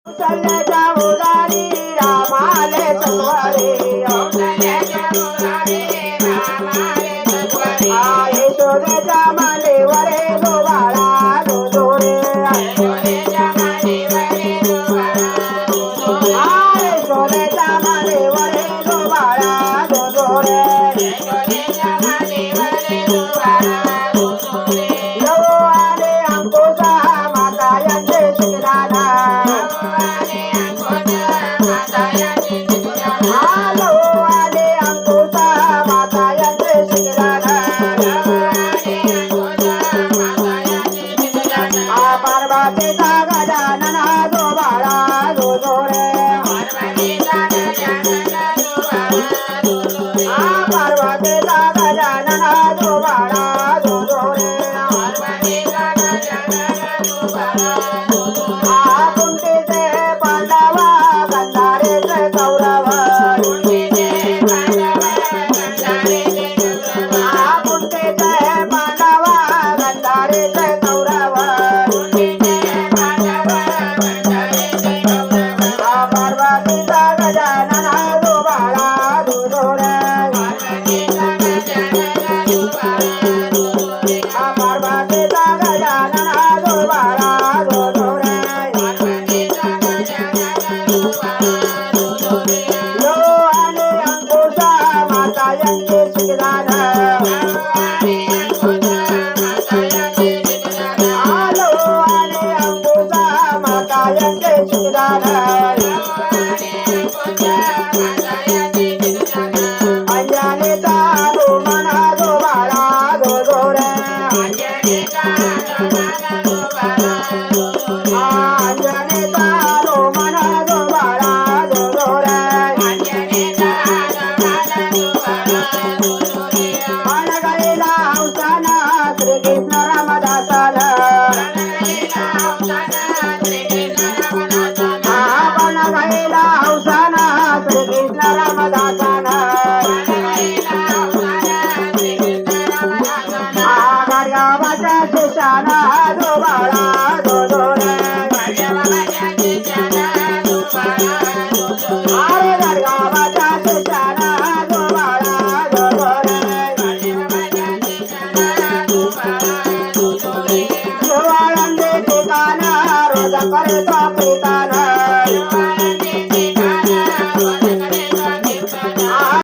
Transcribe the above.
कौशल्याच्या उदारी रामाले सत्वरे यशोदेच्या मांडीवरे जो बाळा जो जोरे यशोदेच्या मांडीवरे जो बाळा जो जोरे लो आले अंकुशा माता यांचे शिकदाना लो आले अंकुशा माता यांचे शिकदाना पार्वतीचा गजानना जो बाळा जो जोरे पार्वतीचा गजानना जो बाळा जो जोरे कुंतीचे पांडवा गंधारेचे कौरव कुंतीचे पांडवा गंधारेचे कौरव पार्वतीचा गजानना जो बाळा जो जोरे पार्वतीचा गजानना जो बाळा जो जोरे लो आले अंकुशा माता यांचे शिकदान लो आले अंकुशा माता यांचे शिकदान